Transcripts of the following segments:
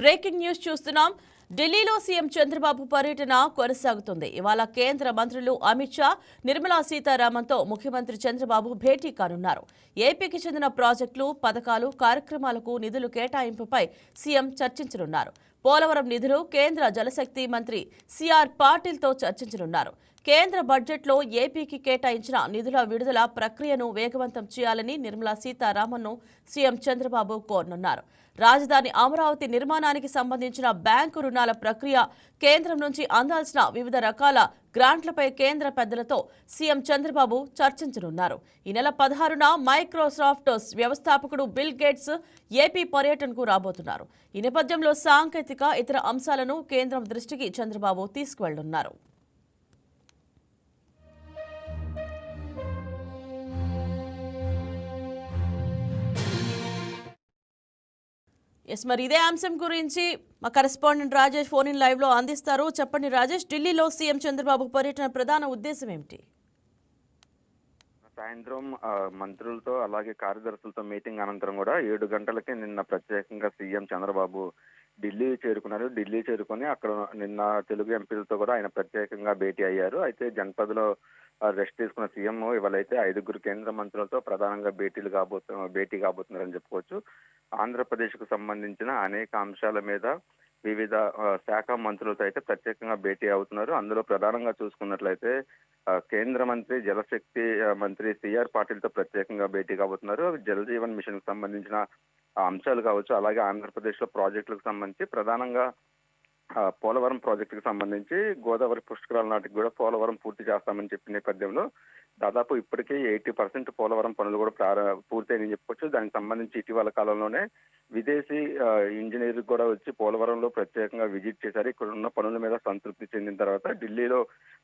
Breaking news చూస్తున్నాం. ఢిల్లీలో CM Chandrababu పర్యటన కొనసాగుతుంది. ఇవాళ కేంద్ర మంత్రులు అమిత్ షా, నిర్మలా సీతారామన్తో ముఖ్యమంత్రి చంద్రబాబు భేటీ కానున్నారు. ఏపీకి చెందిన ప్రాజెక్టులు, పథకాలు, కార్యక్రమాలకు నిధులు కేటాయింపుపై సీఎం చర్చించనున్నారు. పోలవరం నిధులు కేంద్ర జలశక్తి మంత్రి సిఆర్ పాటిల్తో చర్చించనున్నారు. కేంద్ర బడ్జెట్లో ఏపీకి కేటాయించిన నిధుల విడుదల ప్రక్రియను వేగవంతం చేయాలని నిర్మలా సీతారామన్ను సీఎం చంద్రబాబు కోరనున్నారు. రాజధాని అమరావతి నిర్మాణానికి సంబంధించిన బ్యాంకు రుణాల ప్రక్రియ, కేంద్రం నుంచి అందాల్సిన వివిధ రకాల గ్రాంట్లపై కేంద్ర పెద్దలతో సీఎం చంద్రబాబు చర్చించనున్నారు. ఈ నెల 16న మైక్రోసాఫ్ట్ వ్యవస్థాపకుడు బిల్ గేట్స్ ఏపీ పర్యటనకు రాబోతున్నారు. ఈ నేపథ్యంలో సాంకేతిక, ఇతర అంశాలను కేంద్రం దృష్టికి చంద్రబాబు తీసుకువెళ్లనున్నారు. మరి ఇదే అంశం గురించి మా correspondent Rajesh phone in live లో అందిస్తారు. చెప్పండి రాజేష్, ఢిల్లీలో సీఎం చంద్రబాబు పర్యటన ప్రధాన ఉద్దేశం ఏమిటి? సాయంత్రం మంత్రులతో అలాగే కార్యదర్శులతో మీటింగ్ అనంతరం కూడా 7 గంటలకి నిన్న ప్రత్యేకంగా సీఎం చంద్రబాబు ఢిల్లీ చేరుకున్నారు. ఢిల్లీ చేరుకొని అక్కడ నిన్న తెలుగు ఎంపీలతో కూడా ఆయన ప్రత్యేకంగా భేటీ అయ్యారు. అయితే జనపదలో రెస్ట్ తీసుకున్న సీఎం ఇవాళైతే 5 కేంద్ర మంత్రులతో ప్రధానంగా భేటీ కాబోతున్నారని చెప్పుకోవచ్చు. ఆంధ్రప్రదేశ్కు సంబంధించిన అనేక అంశాల మీద వివిధ శాఖ మంత్రులతో అయితే ప్రత్యేకంగా భేటీ అవుతున్నారు. అందులో ప్రధానంగా చూసుకున్నట్లయితే కేంద్ర మంత్రి జలశక్తి మంత్రి సిఆర్ పాటిల్తో ప్రత్యేకంగా భేటీ కాబోతున్నారు. జల్ జీవన్ మిషన్ కు సంబంధించిన అంశాలు కావచ్చు, అలాగే ఆంధ్రప్రదేశ్ లో ప్రాజెక్టులకు సంబంధించి ప్రధానంగా పోలవరం ప్రాజెక్టుకు సంబంధించి గోదావరి పుష్కరాల నాటికి కూడా పోలవరం పూర్తి చేస్తామని చెప్పిన నేపథ్యంలో దాదాపు ఇప్పటికే 80% పోలవరం పనులు కూడా పూర్తయినని చెప్పుకోవచ్చు. దానికి సంబంధించి ఇటీవల కాలంలోనే విదేశీ ఇంజనీర్లు కూడా వచ్చి పోలవరంలో ప్రత్యేకంగా విజిట్ చేశారు. ఇక్కడ ఉన్న పనుల మీద సంతృప్తి చెందిన తర్వాత ఢిల్లీలో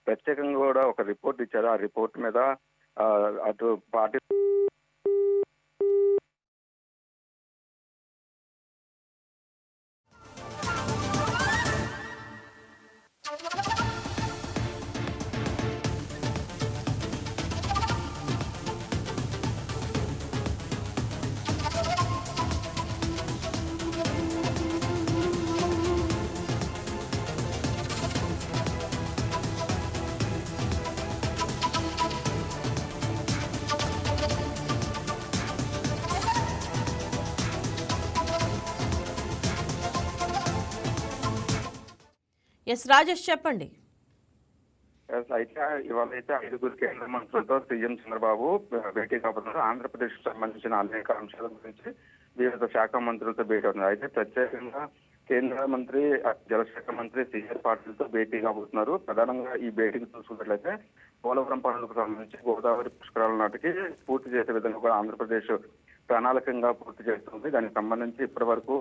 ప్రత్యేకంగా కూడా ఒక రిపోర్ట్ ఇచ్చారు. ఆ రిపోర్ట్ మీద అటు పార్టీ రాజేష్ చెప్పండి. అయితే ఇవాళైతే 5 కేంద్ర మంత్రులతో సీఎం చంద్రబాబు భేటీ కాబోతున్నారు. ఆంధ్రప్రదేశ్ కు సంబంధించిన అనేక అంశాల గురించి వివిధ శాఖ మంత్రులతో భేటీ అవుతున్నారు. అయితే ప్రత్యేకంగా కేంద్ర మంత్రి జలశాఖ మంత్రి సిఆర్ పాటిల్తో భేటీ కాబోతున్నారు. ప్రధానంగా ఈ భేటీకి చూసుకున్నట్లయితే పోలవరం పనులకు సంబంధించి గోదావరి పుష్కరాల నాటికి పూర్తి చేసే విధంగా కూడా ఆంధ్రప్రదేశ్ ప్రణాళికంగా పూర్తి చేస్తుంది. దానికి సంబంధించి ఇప్పటి వరకు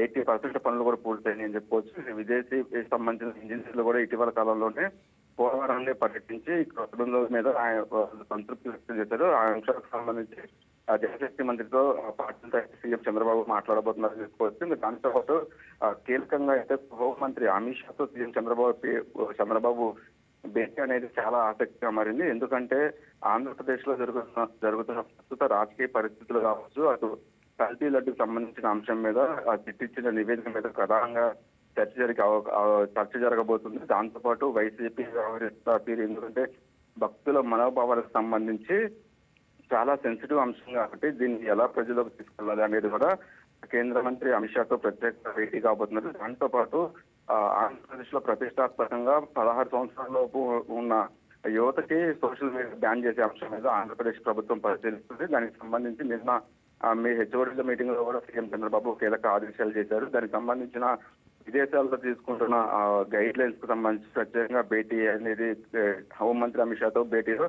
80% పనులు కూడా పూర్తయినాయి అని చెప్పుకోవచ్చు. విదేశీ సంబంధించిన ఇంజనీర్లు కూడా ఇటీవల కాలంలోనే పోలవరాన్ని పర్యటించి ఇక్కడ మీద ఆయన సంతృప్తి వ్యక్తం చేశారు. ఆ అంశాలకు సంబంధించి జలశక్తి మంత్రితో పార్టీ సీఎం చంద్రబాబు మాట్లాడబోతున్నారని చెప్పుకోవచ్చు. దాంతో పాటు కీలకంగా అయితే హోంమంత్రి అమిత్ షాతో సీఎం చంద్రబాబు భేటీ అనేది చాలా ఆసక్తిగా మారింది. ఎందుకంటే ఆంధ్రప్రదేశ్ లో జరుగుతున్న ప్రస్తుత రాజకీయ పరిస్థితులు కావచ్చు, అటు కల్తీ లడ్డుకు సంబంధించిన అంశం మీద చిట్టిచ్చిన నివేదిక మీద ప్రధానంగా చర్చ జరగబోతుంది. దాంతో పాటు వైసీపీ వ్యవహరిస్తా తీరు, ఎందుకంటే భక్తుల మనోభావాలకు సంబంధించి చాలా సెన్సిటివ్ అంశం కాబట్టి దీన్ని ఎలా ప్రజలకు తీసుకెళ్లాలి అనేది కూడా కేంద్ర మంత్రి అమిత్ షాతో ప్రత్యేక భేటీ కాబోతున్నారు. దాంతో పాటు ఆంధ్రప్రదేశ్ లో ప్రతిష్టాత్మకంగా 16 సంవత్సరాలలోపు ఉన్న యువతకి సోషల్ మీడియా బ్యాన్ చేసే అంశం మీద ఆంధ్రప్రదేశ్ ప్రభుత్వం పరిశీలిస్తుంది. దానికి సంబంధించి నిన్న మీ హెచ్ఓడీల మీటింగ్ లో కూడా సీఎం చంద్రబాబు కీలక ఆదేశాలు చేశారు. దానికి సంబంధించిన విదేశాల్లో తీసుకుంటున్న గైడ్ లైన్స్ కు సంబంధించి ప్రత్యేకంగా భేటీ అనేది హోంమంత్రి అమిత్ షాతో భేటీలో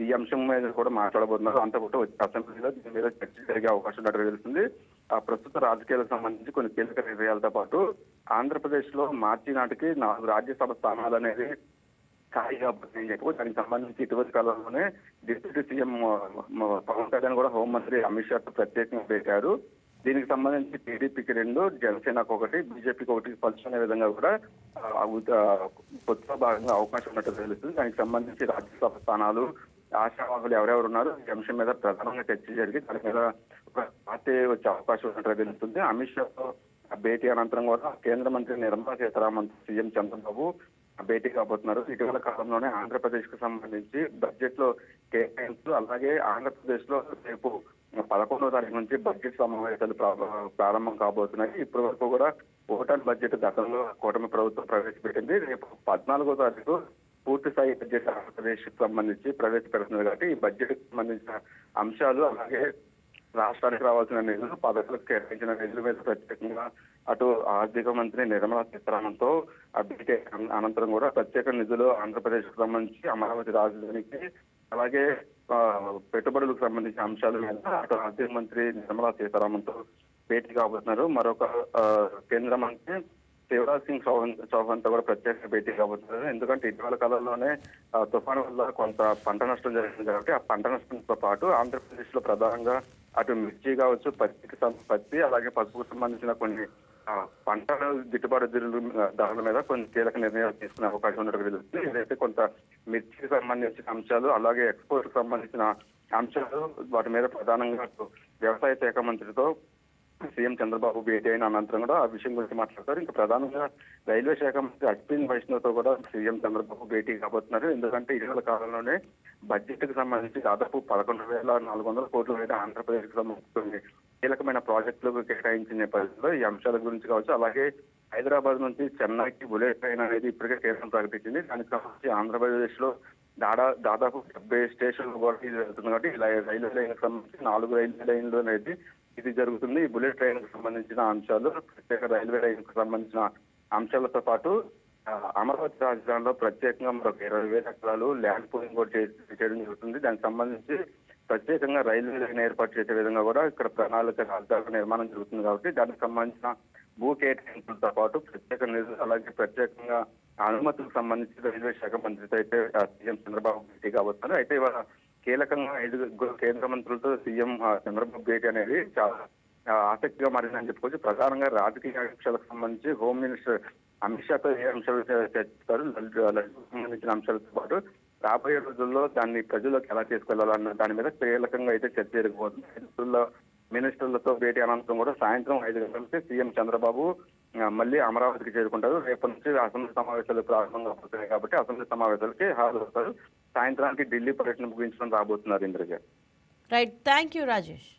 ఈ అంశం మీద కూడా మాట్లాడబోతున్నారు. అంతకుముందు అసెంబ్లీలో దీని మీద చర్చ జరిగే అవకాశం ఉన్నట్టు తెలుస్తుంది. ప్రస్తుత రాజకీయాలకు సంబంధించి కొన్ని కీలక నిర్ణయాలతో పాటు ఆంధ్రప్రదేశ్ లో మార్చి నాటికి 4 రాజ్యసభ స్థానాలు అనేది ఖాళీగా పోతున్నాయని చెప్పి దానికి సంబంధించి ఇటీవలి కాలంలోనే డిప్యూటీ సీఎం పవన్ కళ్యాణ్ కూడా హోంమంత్రి అమిత్ షాతో ప్రత్యేకంగా పెట్టారు. దీనికి సంబంధించి టీడీపీకి 2, జనసేనకు 1, బీజేపీకి 1 పంచుకునే విధంగా కూడా కొత్తగా భాగంగా అవకాశం ఉన్నట్టు తెలుస్తుంది. దానికి సంబంధించి రాజ్యసభ స్థానాలు ఆశావాహులు ఎవరెవరు ఉన్నారు ఈ అంశం మీద ప్రధానంగా చర్చ జరిగి దాని మీద ఒక పార్టీ వచ్చే అవకాశం ఉన్నట్టు తెలుస్తుంది. అమిత్ షాతో భేటీ అనంతరం కూడా కేంద్ర మంత్రి నిర్మలా సీతారామన్ సీఎం చంద్రబాబు భేటీ కాబోతున్నారు. ఇటీవల కాలంలోనే ఆంధ్రప్రదేశ్ కు సంబంధించి బడ్జెట్ లో కేటాయింపులు, అలాగే ఆంధ్రప్రదేశ్ లో రేపు 11వ తారీఖు నుంచి బడ్జెట్ సమావేశాలు ప్రారంభం కాబోతున్నాయి. ఇప్పటి వరకు కూడా ఓటాన్ బడ్జెట్ గతంలో కూటమి ప్రభుత్వం ప్రవేశపెట్టింది. రేపు 14వ తారీఖు పూర్తి స్థాయి బడ్జెట్ ఆంధ్రప్రదేశ్ కు సంబంధించి ప్రవేశపెడుతుంది. కాబట్టి ఈ బడ్జెట్ కు సంబంధించిన అంశాలు, అలాగే రాష్ట్రానికి రావాల్సిన నిధులు, పథకాలకు కేటాయించిన నిధుల మీద ప్రత్యేకంగా అటు ఆర్థిక మంత్రి నిర్మలా సీతారామన్ తో భేటీ అనంతరం కూడా ప్రత్యేక నిధులు ఆంధ్రప్రదేశ్ కు సంబంధించి అమరావతి రాజధానికి, అలాగే పెట్టుబడులకు సంబంధించిన అంశాల మీద అటు ఆర్థిక మంత్రి నిర్మలా సీతారామన్ తో భేటీ కాబోతున్నారు. మరొక కేంద్ర మంత్రి శివరాజ్ సింగ్ చౌహాన్ తో కూడా ప్రత్యేక భేటీ కాబోతున్నారు. ఎందుకంటే ఇటీవల కాలంలోనే తుఫాను వల్ల కొంత పంట నష్టం జరిగింది. కాబట్టి ఆ పంట నష్టంతో పాటు ఆంధ్రప్రదేశ్ లో ప్రధానంగా అటు మిర్చి కావచ్చు, పత్తి, అలాగే పసుపుకు సంబంధించిన కొన్ని పంటల గిట్టుబాటు ధరల మీద కొన్ని కీలక నిర్ణయాలు తీసుకునే అవకాశం ఉన్నట్టు తెలుస్తుంది. ఏదైతే కొంత మిర్చికి సంబంధించిన అంశాలు, అలాగే ఎక్స్పోర్ట్ కు సంబంధించిన అంశాలు, వాటి మీద ప్రధానంగా వ్యవసాయ శాఖ మంత్రితో సీఎం చంద్రబాబు భేటీ అయిన అనంతరం కూడా ఆ విషయం గురించి మాట్లాడతారు. ఇంకా ప్రధానంగా రైల్వే శాఖ మంత్రి అశ్విన్ వైష్ణవ్ తో కూడా సీఎం చంద్రబాబు భేటీ కాబోతున్నారు. ఎందుకంటే ఇటీవల కాలంలోనే బడ్జెట్ కు సంబంధించి దాదాపు 11,400 కోట్ల మీద ఆంధ్రప్రదేశ్ కు సంబంధించి కీలకమైన ప్రాజెక్టులకు కేటాయించిన నేపథ్యంలో ఈ అంశాల గురించి కావచ్చు, అలాగే హైదరాబాద్ నుంచి చెన్నైకి బుల్లెట్ ట్రైన్ అనేది ఇప్పటికే కేంద్రం ప్రకటించింది. దానికి సంబంధించి ఆంధ్రప్రదేశ్ లో దాదాపు 70 స్టేషన్లు కూడా ఇది జరుగుతుంది. కాబట్టి రైల్వే లైన్ సంబంధించి 4 రైల్వే లైన్లు అనేది ఇది జరుగుతుంది. ఈ బుల్లెట్ ట్రైన్ కు సంబంధించిన అంశాలు, ప్రత్యేక రైల్వే లైన్ కు సంబంధించిన అంశాలతో పాటు అమరావతి రాజధానిలో ప్రత్యేకంగా మరొక 20,000 ఎకరాలు ల్యాండ్ పూలింగ్ కూడా చేయడం జరుగుతుంది. దానికి సంబంధించి ప్రత్యేకంగా రైల్వే లైన్ ఏర్పాటు చేసే విధంగా కూడా ఇక్కడ ప్రణాళిక రాజధాని నిర్మాణం జరుగుతుంది. కాబట్టి దానికి సంబంధించిన భూ కేటాయింపులతో పాటు ప్రత్యేక నిధులు, అలాగే ప్రత్యేకంగా అనుమతులకు సంబంధించి రైల్వే శాఖ మంత్రితో అయితే సీఎం చంద్రబాబు భేటీ కాబోతున్నారు. అయితే ఇవాళ కీలకంగా 5 కేంద్ర మంత్రులతో సీఎం చంద్రబాబు భేటీ అనేది చాలా ఆసక్తిగా మారిందని చెప్పుకోవచ్చు. ప్రధానంగా రాజకీయ అంశాలకు సంబంధించి హోమ్ మినిస్టర్ అమిత్ షాతో ఏ అంశాలు చర్చిస్తారు, లడ్డూకు సంబంధించిన అంశాలతో పాటు రాబోయే రోజుల్లో దాన్ని ప్రజల్లోకి ఎలా తీసుకెళ్లాలన్న దాని మీద కీలకంగా అయితే చర్చ జరగబోతుంది. మినిస్టర్లతో భేటీ అనంతరం కూడా సాయంత్రం 5 గంటలకి సీఎం చంద్రబాబు మళ్ళీ అమరావతికి చేరుకుంటారు. రేపటి నుంచి అసెంబ్లీ సమావేశాలు ప్రారంభంగా అవుతున్నాయి. కాబట్టి అసెంబ్లీ సమావేశాలకి హాజరవుతారు. సాయంత్రానికి ఢిల్లీ పర్యటన ముగించడం రాబోతున్నారు. Indraja. Right, thank you Rajesh.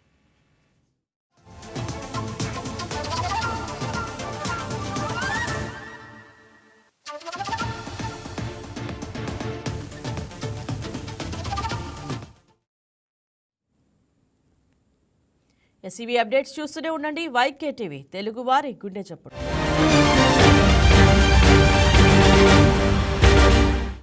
SEB updates చూస్తూనే ఉండండి. వైకే టీవీ, తెలుగువారి గుండె చప్పుడు.